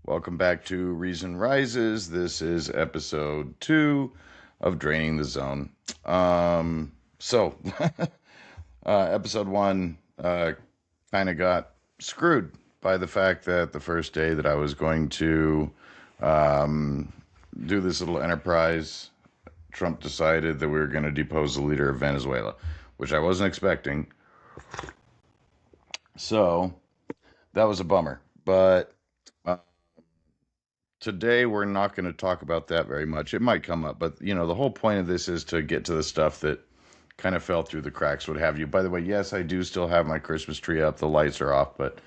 Welcome back to Reason Rises. This is episode 2 of Draining the Zone. So, episode 1 kind of got screwed by the fact that the first day that I was going to um, do this little enterprise, Trump decided that we were going to depose the leader of Venezuela, which I wasn't expecting. So, that was a bummer. But today we're not going to talk about that very much. It might come up, but the whole point of this is to get to the stuff that kind of fell through the cracks, what have you. By the way, yes, I do still have my Christmas tree up. The lights are off, but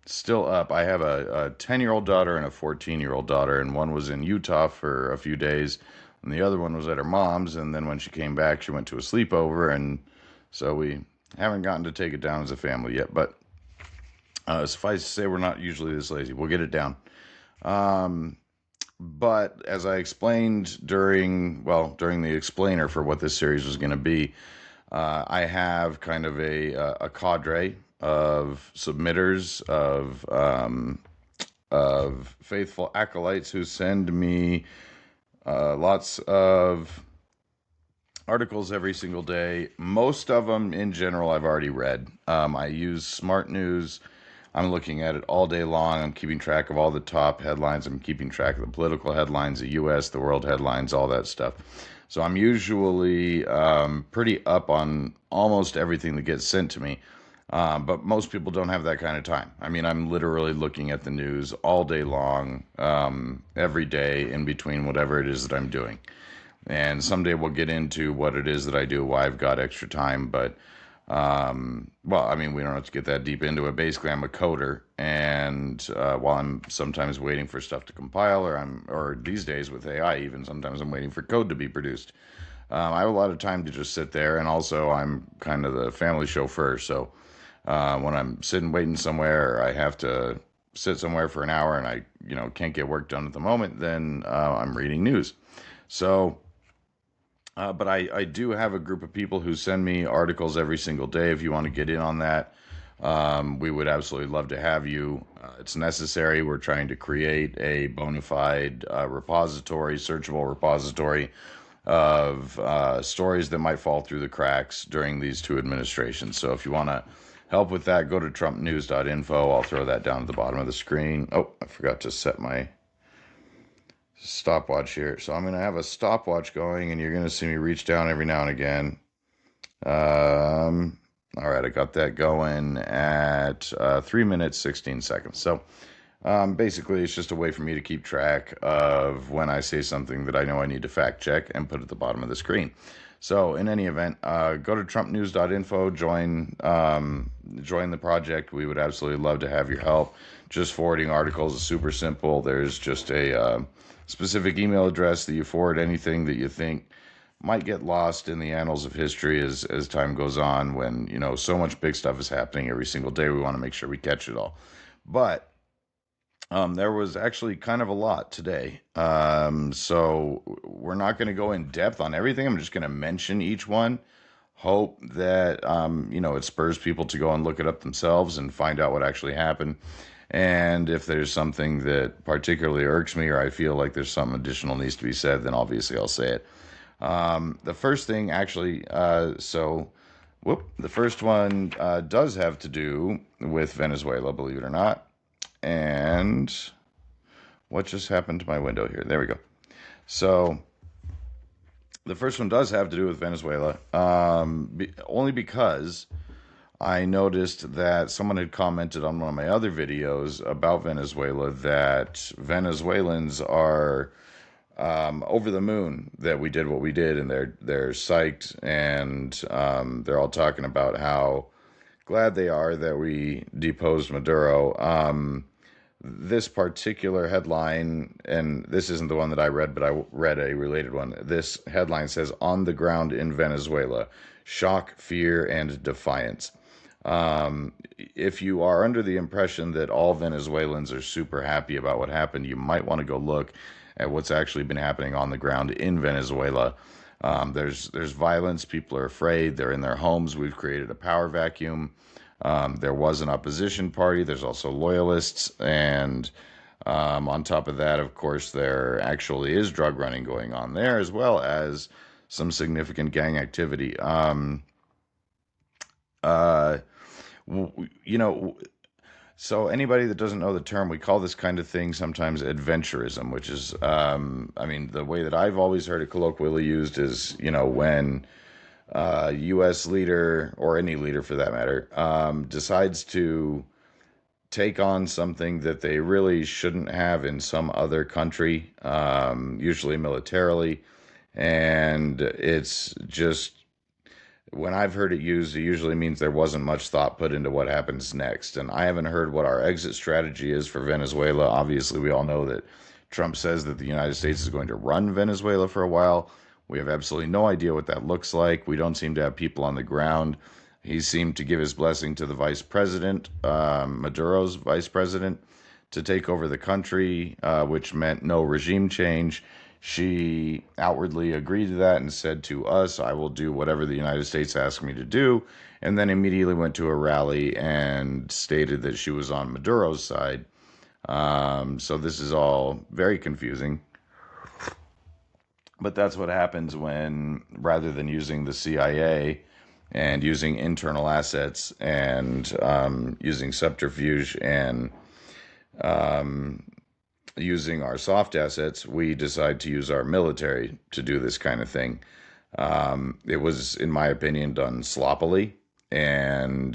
still up. I have a 10-year-old daughter and a 14-year-old daughter, and one was in Utah for a few days, and the other one was at her mom's. And then when she came back, she went to a sleepover, and so we haven't gotten to take it down as a family yet. But suffice to say, we're not usually this lazy. We'll get it down. Um, but as I explained during the explainer for what this series was going to be, I have kind of a cadre of submitters of faithful acolytes who send me lots of articles every single day. Most of them, in general, I've already read. I use Smart News. I'm looking at it all day long. I'm keeping track of all the top headlines. I'm keeping track of the political headlines, the U.S., the world headlines, all that stuff. So I'm usually pretty up on almost everything that gets sent to me. But most people don't have that kind of time. I mean, I'm literally looking at the news all day long, every day in between whatever it is that I'm doing. And someday we'll get into what it is that I do, why I've got extra time. But well, I mean, we don't have to get that deep into it. Basically, I'm a coder, and while I'm sometimes waiting for stuff to compile, or these days with AI, even sometimes I'm waiting for code to be produced. I have a lot of time to just sit there, and also I'm kind of the family chauffeur. So when I'm sitting waiting somewhere, or I have to sit somewhere for an hour, and I can't get work done at the moment, then I'm reading news. So. But I do have a group of people who send me articles every single day. If you want to get in on that, we would absolutely love to have you. It's necessary. We're trying to create a bona fide repository, searchable repository of stories that might fall through the cracks during these two administrations. So if you want to help with that, go to trumpnews.info. I'll throw that down at the bottom of the screen. Oh, I forgot to set my stopwatch here. So I'm going to have a stopwatch going, and you're going to see me reach down every now and again. All right, I got that going at 3 minutes, 16 seconds. So basically, it's just a way for me to keep track of when I say something that I know I need to fact check and put at the bottom of the screen. So in any event, go to trumpnews.info, join the project. We would absolutely love to have your help. Just forwarding articles is super simple. There's just a specific email address that you forward anything that you think might get lost in the annals of history as time goes on, when so much big stuff is happening every single day. We want to make sure we catch it all. But there was actually kind of a lot today. So we're not going to go in depth on everything. I'm just going to mention each one. Hope that, it spurs people to go and look it up themselves and find out what actually happened. And if there's something that particularly irks me, or I feel like there's something additional needs to be said, then obviously I'll say it. The first thing actually, the first one does have to do with Venezuela, believe it or not. And what just happened to my window here? There we go. So the first one does have to do with Venezuela, only because I noticed that someone had commented on one of my other videos about Venezuela that Venezuelans are over the moon that we did what we did, and they're psyched, and they're all talking about how glad they are that we deposed Maduro. This particular headline, and this isn't the one that I read, but I read a related one. This headline says, "On the ground in Venezuela, shock, fear, and defiance." If you are under the impression that all Venezuelans are super happy about what happened, you might want to go look at what's actually been happening on the ground in Venezuela. There's violence. People are afraid. They're in their homes. We've created a power vacuum. There was an opposition party. There's also loyalists, and On top of that, of course, there actually is drug running going on there, as well as some significant gang activity. Uh, you know, so anybody that doesn't know the term, we call this kind of thing sometimes adventurism, which is, I mean, the way that I've always heard it colloquially used is, when U.S. leader or any leader for that matter decides to take on something that they really shouldn't have in some other country, usually militarily, and it's just when I've heard it used, it usually means there wasn't much thought put into what happens next. And I haven't heard what our exit strategy is for Venezuela. Obviously, we all know that Trump says that the United States is going to run Venezuela for a while. We have absolutely no idea what that looks like. We don't seem to have people on the ground. He seemed to give his blessing to the vice president, Maduro's vice president, to take over the country, which meant no regime change. She outwardly agreed to that and said to us, I will do whatever the United States asks me to do. And then immediately went to a rally and stated that she was on Maduro's side. So this is all very confusing. But that's what happens when, rather than using the CIA and using internal assets and using subterfuge and using our soft assets, we decide to use our military to do this kind of thing. It was, in my opinion, done sloppily, and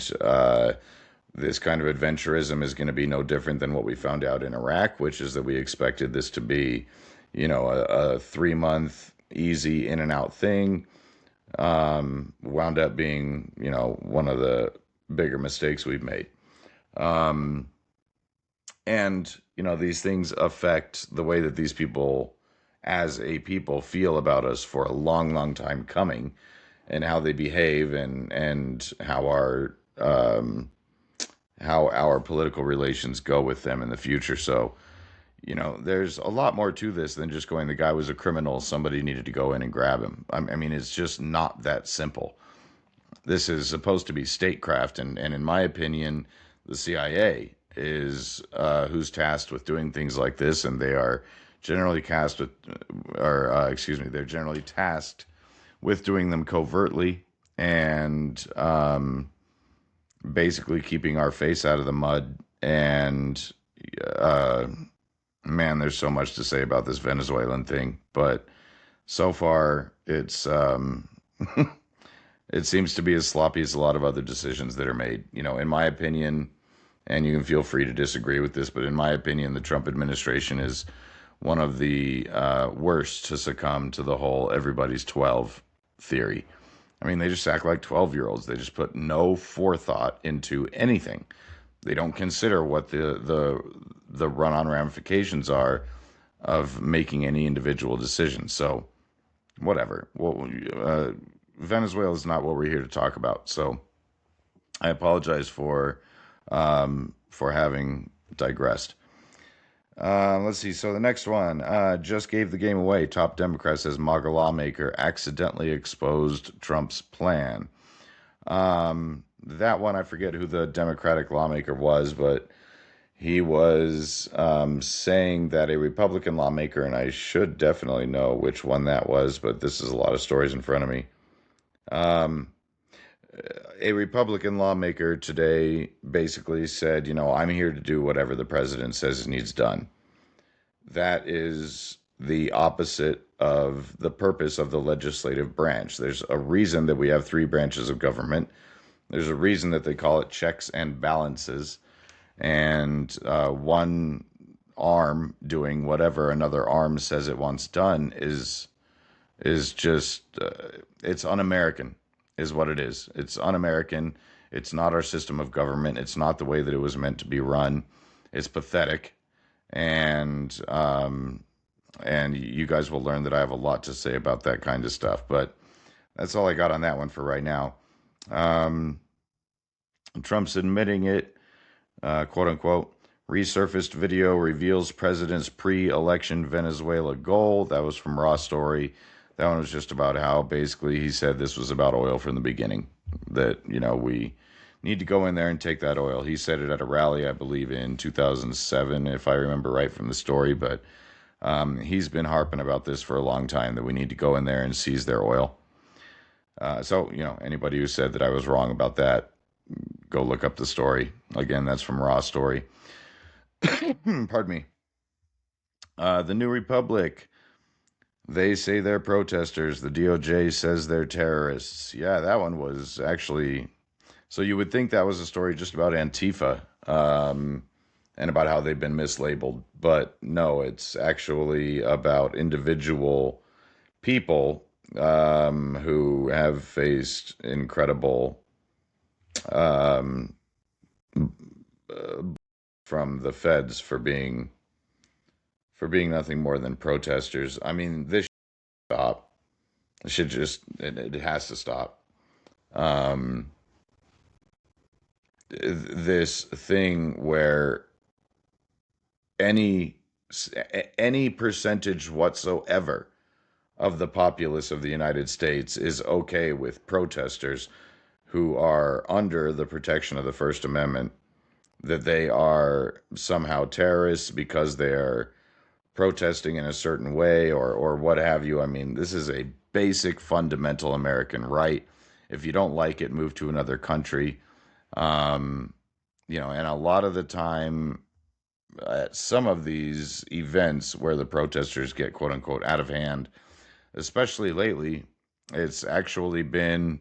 this kind of adventurism is going to be no different than what we found out in Iraq, which is that we expected this to be, a 3 month easy in and out thing. Wound up being, one of the bigger mistakes we've made. And, these things affect the way that these people, as a people, feel about us for a long, long time coming, and how they behave, and how our political relations go with them in the future. So, there's a lot more to this than just going, the guy was a criminal, somebody needed to go in and grab him. I mean, it's just not that simple. This is supposed to be statecraft, and in my opinion, the CIA is who's tasked with doing things like this, and they are generally they're generally tasked with doing them covertly and basically keeping our face out of the mud. And uh, man, there's so much to say about this Venezuelan thing, but so far it seems to be as sloppy as a lot of other decisions that are made. In my opinion, and you can feel free to disagree with this, but in my opinion, the Trump administration is one of the worst to succumb to the whole everybody's 12 theory. I mean, they just act like 12-year-olds. They just put no forethought into anything. They don't consider what the run-on ramifications are of making any individual decision. So, whatever. Well, Venezuela is not what we're here to talk about. So, I apologize for having digressed. Let's see. So the next one just gave the game away. Top Democrat says MAGA lawmaker accidentally exposed Trump's plan. That one, I forget who the Democratic lawmaker was, but he was saying that a Republican lawmaker, and I should definitely know which one that was, but this is a lot of stories in front of me. A Republican lawmaker today basically said, I'm here to do whatever the president says needs done. That is the opposite of the purpose of the legislative branch. There's a reason that we have three branches of government. There's a reason that they call it checks and balances. And one arm doing whatever another arm says it wants done is just, it's un-American. Is what it is. It's un-American. It's not our system of government. It's not the way that it was meant to be run. It's pathetic, and you guys will learn that I have a lot to say about that kind of stuff. But that's all I got on that one for right now. Trump's admitting it, quote unquote. Resurfaced video reveals president's pre-election Venezuela goal. That was from Raw Story. That one was just about how basically he said this was about oil from the beginning. That, need to go in there and take that oil. He said it at a rally, I believe, in 2007, if I remember right from the story. But he's been harping about this for a long time that we need to go in there and seize their oil. So, anybody who said that I was wrong about that, go look up the story. Again, that's from Raw Story. Pardon me. The New Republic. They say they're protesters. The DOJ says they're terrorists. Yeah, that one was actually. So you would think that was a story just about Antifa and about how they've been mislabeled. But no, it's actually about individual people who have faced incredible um, from the feds for being nothing more than protesters. I mean, this should stop. It has to stop. Um, this thing where any any percentage whatsoever of the populace of the United States is okay with protesters who are under the protection of the First Amendment, that they are somehow terrorists because they are protesting in a certain way or what have you. I mean, this is a basic fundamental American right. If you don't like it, move to another country. Um, and a lot of the time at some of these events where the protesters get quote unquote out of hand, especially lately, it's actually been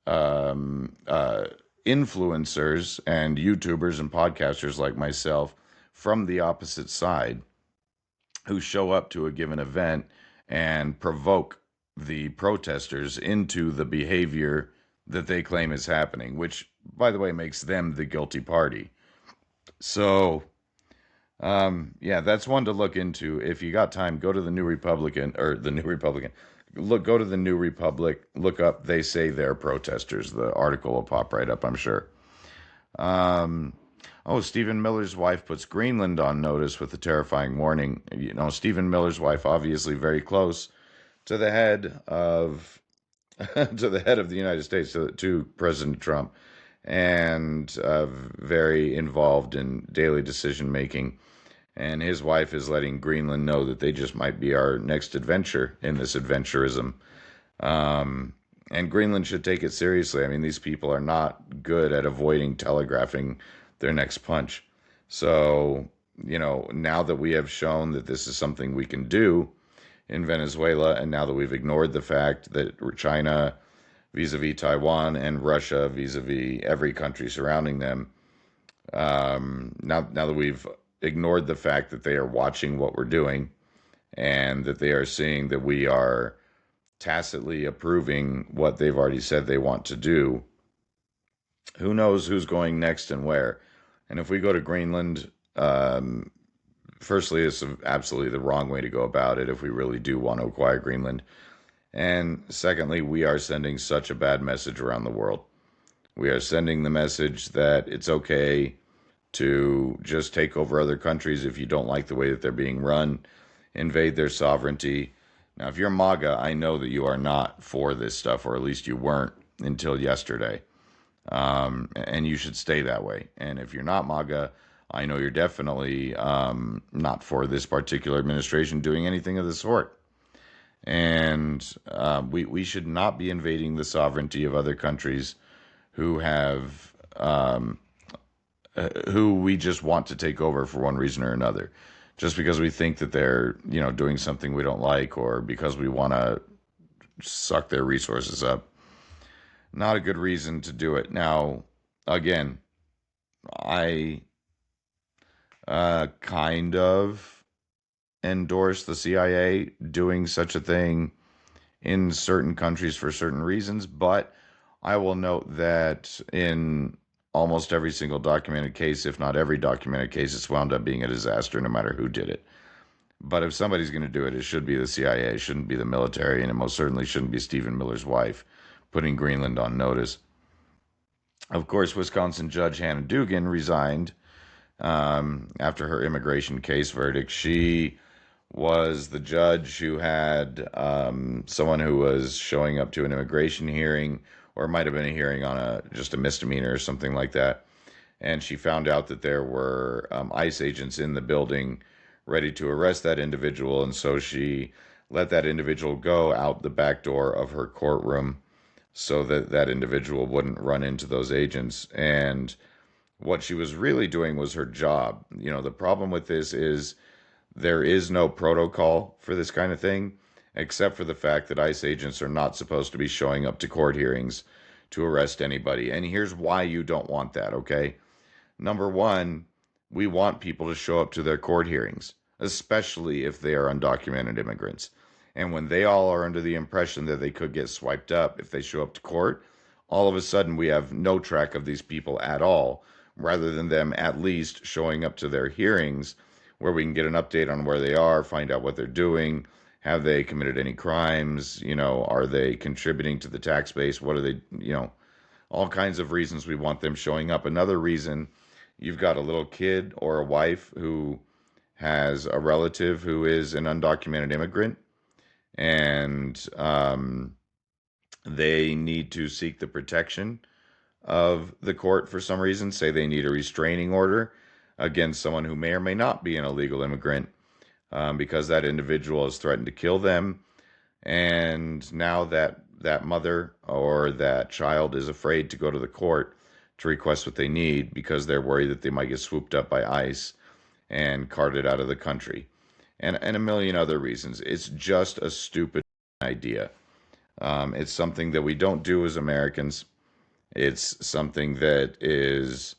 um, uh, influencers and YouTubers and podcasters like myself from the opposite side who show up to a given event and provoke the protesters into the behavior that they claim is happening, which, by the way, makes them the guilty party. So, yeah, that's one to look into. If you got time, go to the New Republican or the New Republican. Go to the New Republic. Look up. They say they're protesters. The article will pop right up, I'm sure. Um, oh, Stephen Miller's wife puts Greenland on notice with a terrifying warning. Stephen Miller's wife, obviously very close to the head of to the head of the United States, to President Trump, and very involved in daily decision making. And his wife is letting Greenland know that they just might be our next adventure in this adventurism. Um, and Greenland should take it seriously. I mean, these people are not good at avoiding telegraphing their next punch. So, now that we have shown that this is something we can do in Venezuela, and now that we've ignored the fact that China vis-a-vis Taiwan and Russia vis-a-vis every country surrounding them, now that we've ignored the fact that they are watching what we're doing and that they are seeing that we are tacitly approving what they've already said they want to do, who knows who's going next and where. And if we go to Greenland, firstly, it's absolutely the wrong way to go about it if we really do want to acquire Greenland. And secondly, we are sending such a bad message around the world. We are sending the message that it's okay to just take over other countries if you don't like the way that they're being run, invade their sovereignty. Now, if you're MAGA, I know that you are not for this stuff, or at least you weren't until yesterday. And you should stay that way. And if you're not MAGA, I know you're definitely not for this particular administration doing anything of the sort. And we should not be invading the sovereignty of other countries who have who we just want to take over for one reason or another, just because we think that they're doing something we don't like, or because we want to suck their resources up. Not a good reason to do it. Now, again, I kind of endorse the CIA doing such a thing in certain countries for certain reasons, but I will note that in almost every single documented case, if not every documented case, it's wound up being a disaster no matter who did it. But if somebody's going to do it, it should be the CIA, it shouldn't be the military, and it most certainly shouldn't be Stephen Miller's wife putting Greenland on notice. Of course, Wisconsin Judge Hannah Dugan resigned after her immigration case verdict. She was the judge who had someone who was showing up to an immigration hearing or it might have been a hearing on just a misdemeanor or something like that. And she found out that there were ICE agents in the building ready to arrest that individual, and so she let that individual go out the back door of her courtroom so that that individual wouldn't run into those agents. And what she was really doing was her job. The problem with this is there is no protocol for this kind of thing, except for the fact that ICE agents are not supposed to be showing up to court hearings to arrest anybody. And here's why you don't want that, okay? Number one, we want people to show up to their court hearings, especially if they are undocumented immigrants. And when they all are under the impression that they could get swiped up if they show up to court, all of a sudden we have no track of these people at all, rather than them at least showing up to their hearings where we can get an update on where they are, find out what they're doing. Have they committed any crimes? Are they contributing to the tax base? What are they, all kinds of reasons we want them showing up. Another reason, you've got a little kid or a wife who has a relative who is an undocumented immigrant, and they need to seek the protection of the court for some reason. Say they need a restraining order against someone who may or may not be an illegal immigrant, because that individual has threatened to kill them. And now that mother or that child is afraid to go to the court to request what they need because they're worried that they might get swooped up by ICE and carted out of the country. And a million other reasons. It's just a stupid idea. It's something that we don't do as Americans. It's something that is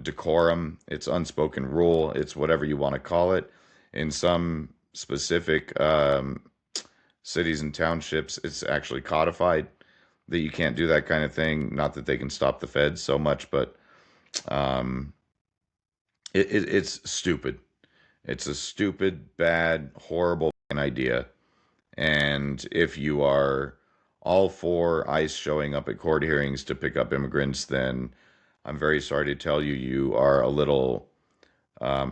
decorum. It's unspoken rule. It's whatever you want to call it. In some specific cities and townships, it's actually codified that you can't do that kind of thing. Not that they can stop the feds so much, but it's stupid. It's a stupid, bad, horrible idea. And if you are all for ICE showing up at court hearings to pick up immigrants, then I'm very sorry to tell you, you are a little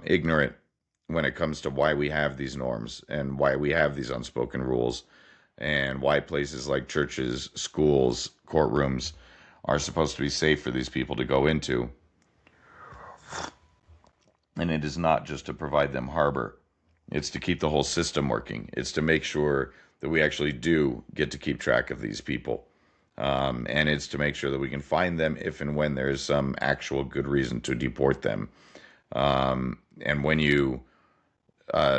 ignorant when it comes to why we have these norms and why we have these unspoken rules and why places like churches, schools, courtrooms are supposed to be safe for these people to go into. And it is not just to provide them harbor. It's to keep the whole system working. It's to make sure that we actually do get to keep track of these people. And it's to make sure that we can find them if and when there is some actual good reason to deport them. And when you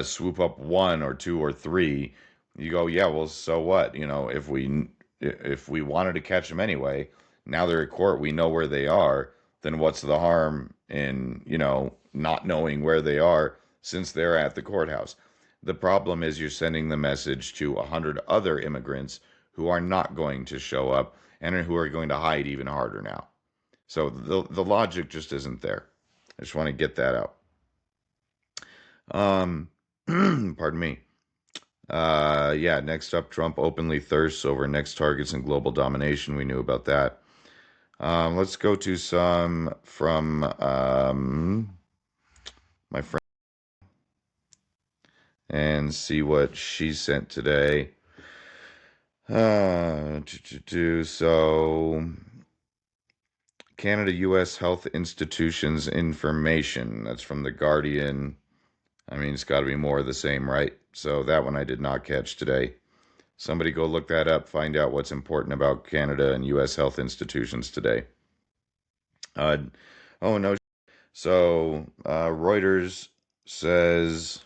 swoop up one or two or three, you go, yeah, well, so what? If we wanted to catch them anyway, now they're at court, we know where they are, then what's the harm in, not knowing where they are since they're at the courthouse? The problem is you're sending the message to 100 other immigrants who are not going to show up and who are going to hide even harder now. So the logic just isn't there. I just want to get that out. Pardon me. Yeah, next up, Trump openly thirsts over next targets and global domination. We knew about that. Let's go to some from my friend and see what she sent today. So, Canada-U.S. Health Institutions Information. That's from The Guardian. I mean, it's got to be more of the same, right? So that one I did not catch today. Somebody go look that up, find out what's important about Canada and U.S. health institutions today. Oh, no. So, Reuters says,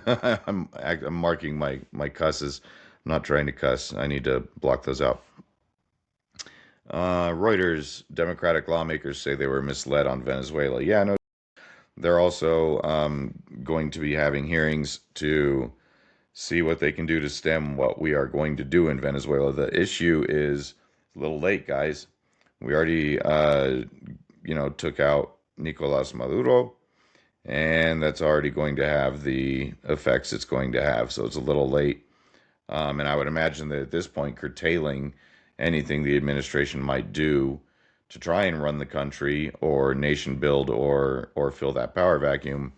I'm marking my cusses. I'm not trying to cuss. I need to block those out. Reuters, Democratic lawmakers say they were misled on Venezuela. Yeah, no. They're also going to be having hearings to see what they can do to stem what we are going to do in Venezuela. The issue is a little late, guys. We already, took out Nicolas Maduro, and that's already going to have the effects it's going to have. So it's a little late. And I would imagine that at this point, curtailing anything the administration might do to try and run the country or nation build or fill that power vacuum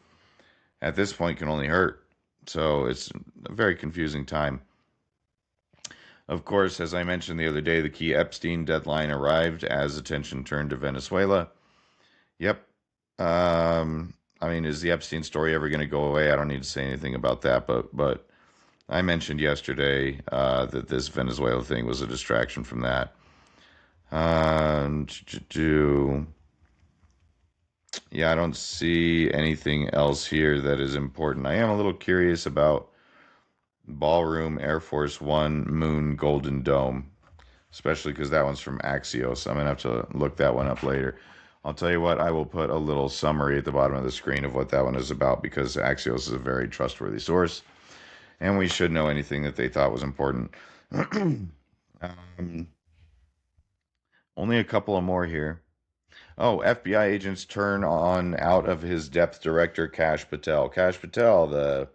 at this point can only hurt. So it's a very confusing time. Of course, as I mentioned the other day, the key Epstein deadline arrived as attention turned to Venezuela. Yep. I mean, is the Epstein story ever going to go away? I don't need to say anything about that, but I mentioned yesterday that this Venezuela thing was a distraction from that. Um, yeah, I don't see anything else here that is important. I am a little curious about Ballroom Air Force One Moon Golden Dome, especially because that one's from Axios. I'm gonna have to look that one up later. I'll tell you what, I will put a little summary at the bottom of the screen of what that one is about because Axios is a very trustworthy source, and we should know anything that they thought was important. um, only a couple of more here. Oh, FBI agents turn on out of his depth director, Kash Patel. Kash Patel, the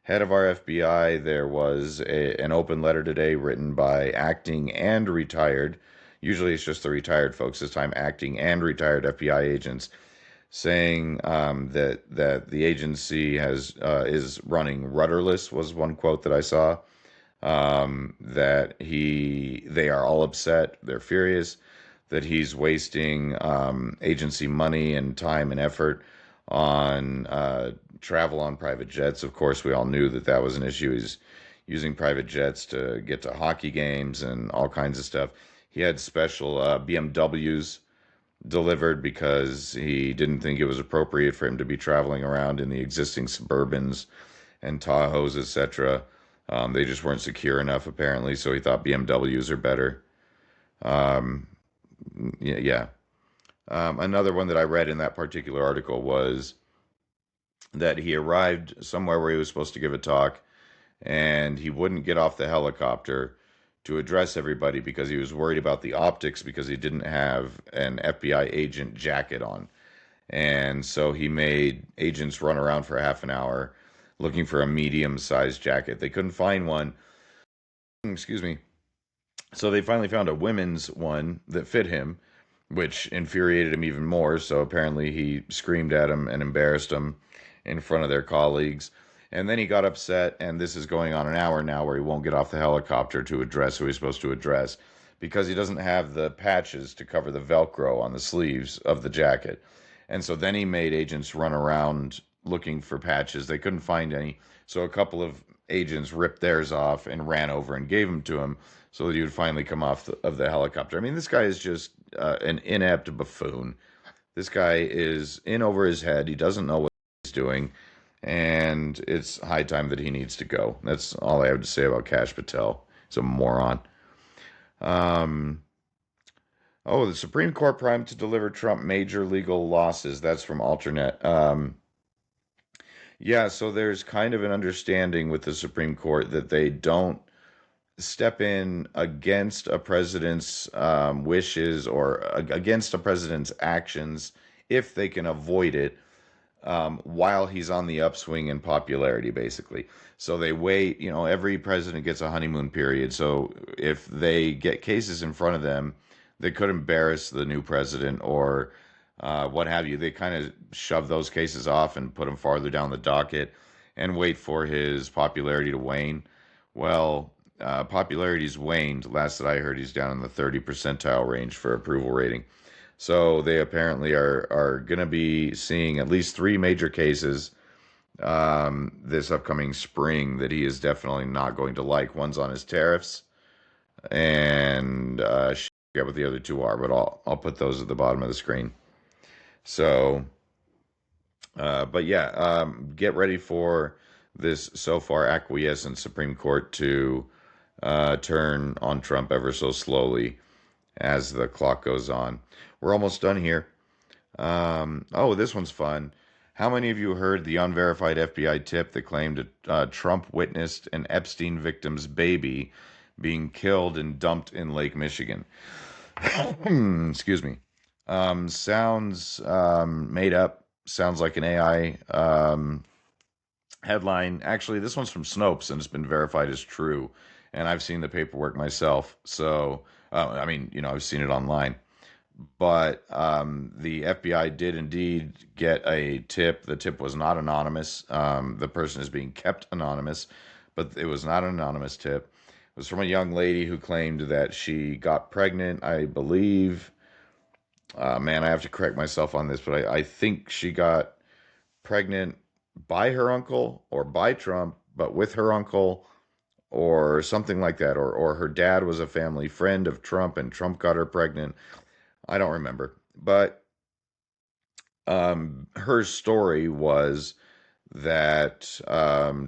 head of our FBI, there was an open letter today written by acting and retired, usually it's just the retired folks, this time acting and retired FBI agents, saying that the agency is running rudderless, was one quote that I saw. That they are all upset, they're furious that he's wasting agency money and time and effort on travel on private jets. Of course, we all knew that that was an issue. He's using private jets to get to hockey games and all kinds of stuff. He had special BMWs delivered because he didn't think it was appropriate for him to be traveling around in the existing Suburbans and Tahoes, etc. They just weren't secure enough, apparently, so he thought BMWs are better. Um, yeah, yeah. Another one that I read in that particular article was that he arrived somewhere where he was supposed to give a talk, and he wouldn't get off the helicopter to address everybody because he was worried about the optics because he didn't have an FBI agent jacket on. And so he made agents run around for half an hour looking for a medium sized jacket. They couldn't find one. Excuse me. So they finally found a women's one that fit him, which infuriated him even more. So apparently he screamed at him and embarrassed him in front of their colleagues. And then he got upset, and this is going on an hour now where he won't get off the helicopter to address who he's supposed to address because he doesn't have the patches to cover the Velcro on the sleeves of the jacket. And so then he made agents run around looking for patches. They couldn't find any. So a couple of agents ripped theirs off and ran over and gave them to him so that he would finally come off of the helicopter. I mean, this guy is just an inept buffoon. This guy is in over his head. He doesn't know what he's doing, and it's high time that he needs to go. That's all I have to say about Kash Patel. He's a moron. Um, oh, the Supreme Court primed to deliver Trump major legal losses. That's from Alternate. Yeah, so there's kind of an understanding with the Supreme Court that they don't step in against a president's wishes or against a president's actions if they can avoid it while he's on the upswing in popularity, basically. So they wait, every president gets a honeymoon period. So if they get cases in front of them that could embarrass the new president or what have you, they kind of shove those cases off and put them farther down the docket and wait for his popularity to wane. Well, popularity's waned. Last that I heard, he's down in the 30 percentile range for approval rating. So they apparently are going to be seeing at least three major cases this upcoming spring that he is definitely not going to like. One's on his tariffs, and I forget what the other two are, but I'll put those at the bottom of the screen. So, but yeah, get ready for this so far acquiescent Supreme Court to turn on Trump ever so slowly as the clock goes on. We're almost done here. Oh, this one's fun. How many of you heard the unverified FBI tip that claimed Trump witnessed an Epstein victim's baby being killed and dumped in Lake Michigan? Excuse me. Sounds made up. Sounds like an AI headline. Actually, this one's from Snopes and it's been verified as true. And I've seen the paperwork myself. So, I mean, I've seen it online. But the FBI did indeed get a tip. The tip was not anonymous. The person is being kept anonymous, but it was not an anonymous tip was from a young lady who claimed that she got pregnant, I believe. Man, I have to correct myself on this, but I think she got pregnant by her uncle or by Trump, but with her uncle or something like that. Or her dad was a family friend of Trump and Trump got her pregnant. I don't remember. But her story was that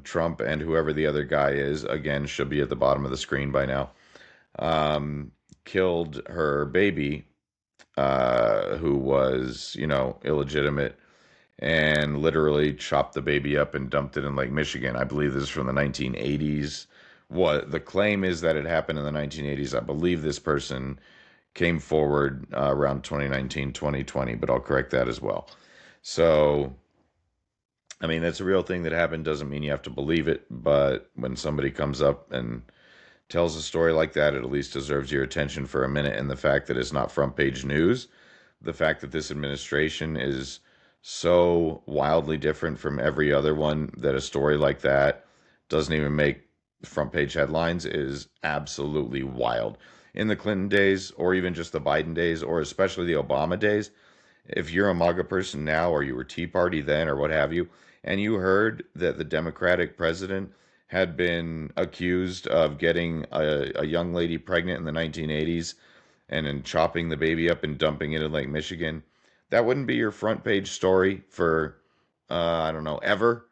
Trump and whoever the other guy is, again, should be at the bottom of the screen by now, um, killed her baby, who was, illegitimate, and literally chopped the baby up and dumped it in Lake Michigan. I believe this is from the 1980s. What the claim is that it happened in the 1980s. I believe this person came forward around 2019, 2020, but I'll correct that as well. So, I mean, that's a real thing that happened. Doesn't mean you have to believe it, but when somebody comes up and tells a story like that, it at least deserves your attention for a minute. And the fact that it's not front page news, the fact that this administration is so wildly different from every other one that a story like that doesn't even make front page headlines is absolutely wild. In the Clinton days, or even just the Biden days, or especially the Obama days, if you're a MAGA person now, or you were Tea Party then, or what have you, and you heard that the Democratic president had been accused of getting a young lady pregnant in the 1980s and then chopping the baby up and dumping it in Lake Michigan, that wouldn't be your front page story for, I don't know, ever,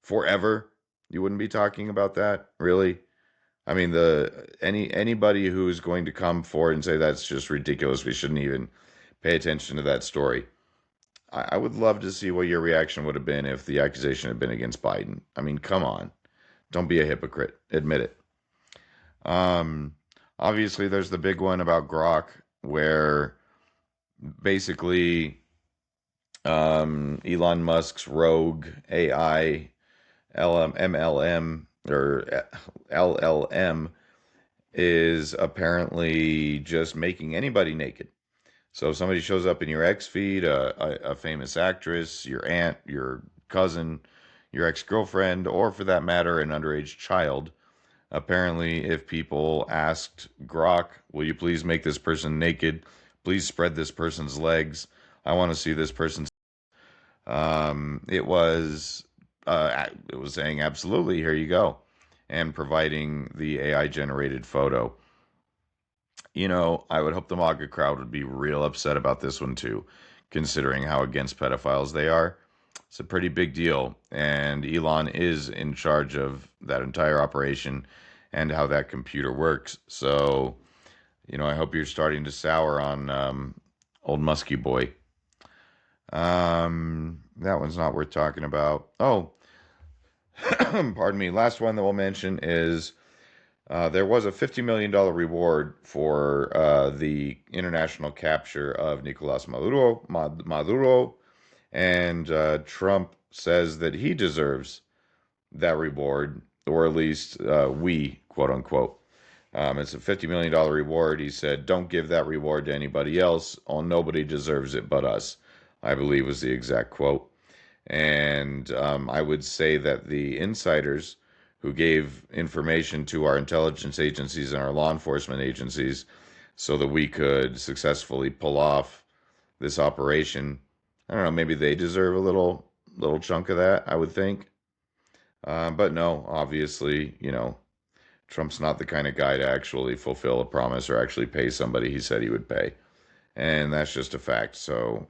forever. You wouldn't be talking about that, really. I mean, anybody who is going to come forward and say that's just ridiculous, we shouldn't even pay attention to that story. I would love to see what your reaction would have been if the accusation had been against Biden. I mean, come on. Don't be a hypocrite. Admit it. Um, Obviously, there's the big one about Grok, where basically Elon Musk's rogue AI MLM or LLM is apparently just making anybody naked. So if somebody shows up in your X feed, a famous actress, your aunt, your cousin, your ex-girlfriend, or for that matter, an underage child, apparently if people asked Grok, will you please make this person naked? Please spread this person's legs. I want to see this person's. It was saying absolutely, here you go, and providing the AI generated photo. I would hope the MAGA crowd would be real upset about this one too, considering how against pedophiles they are. It's a pretty big deal, and Elon is in charge of that entire operation and how that computer works. So, I hope you're starting to sour on old Muskie boy. That one's not worth talking about. Oh, pardon me. Last one that we'll mention is there was a $50 million reward for the international capture of Nicolas Maduro, and Trump says that he deserves that reward, or at least we, quote unquote. It's a $50 million reward. He said, don't give that reward to anybody else. Oh, nobody deserves it but us, I believe was the exact quote. And I would say that the insiders who gave information to our intelligence agencies and our law enforcement agencies so that we could successfully pull off this operation, I don't know, maybe they deserve a little chunk of that, I would think. But no, obviously, Trump's not the kind of guy to actually fulfill a promise or actually pay somebody he said he would pay. And that's just a fact. So,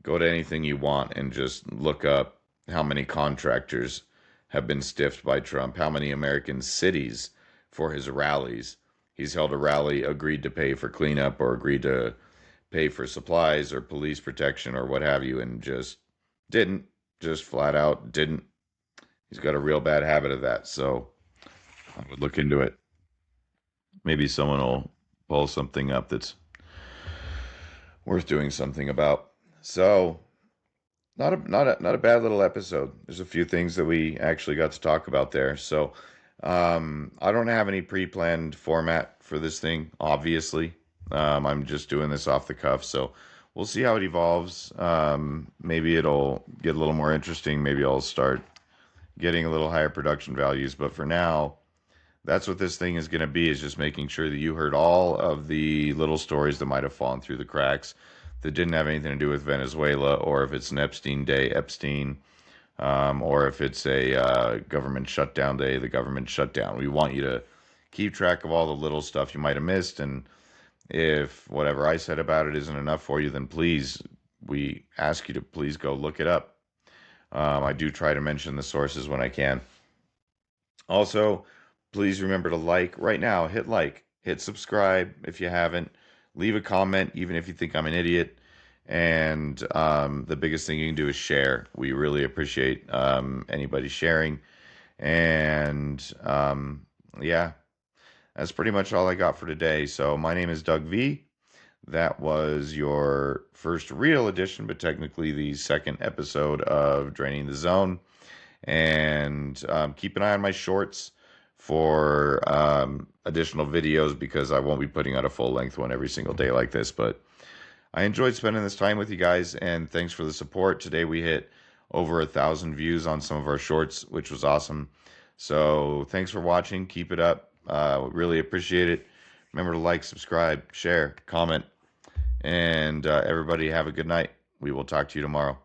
go to anything you want and just look up how many contractors have been stiffed by Trump, how many American cities for his rallies. He's held a rally, agreed to pay for cleanup or agreed to pay for supplies or police protection or what have you, and didn't, just flat out didn't. He's got a real bad habit of that. So I would look into it. Maybe someone will pull something up that's worth doing something about. So not a bad little episode. There's a few things that we actually got to talk about there. So I don't have any pre-planned format for this thing, obviously. I'm just doing this off the cuff, so we'll see how it evolves. Maybe it'll get a little more interesting. Maybe I'll start getting a little higher production values. But for now, That's what this thing is going to be, is just making sure that you heard all of the little stories that might have fallen through the cracks that didn't have anything to do with Venezuela, or if it's an Epstein day, Epstein, or if it's a government shutdown day, the government shutdown. We want you to keep track of all the little stuff you might have missed. And if whatever I said about it isn't enough for you, then please, we ask you to please go look it up. I do try to mention the sources when I can. Also, please remember to right now, hit subscribe if you haven't, leave a comment, even if you think I'm an idiot. And the biggest thing you can do is share. We really appreciate anybody sharing. And yeah, that's pretty much all I got for today. So my name is Doug V. That was your first real edition, but technically the second episode of Draining the Zone. And keep an eye on my shorts for additional videos, because I won't be putting out a full-length one every single day like this. But I enjoyed spending this time with you guys, and thanks for the support. Today we hit over 1,000 views on some of our shorts, which was awesome. So thanks for watching. Keep it up. Really appreciate it. Remember to like, subscribe, share, comment, and everybody have a good night. We will talk to you tomorrow.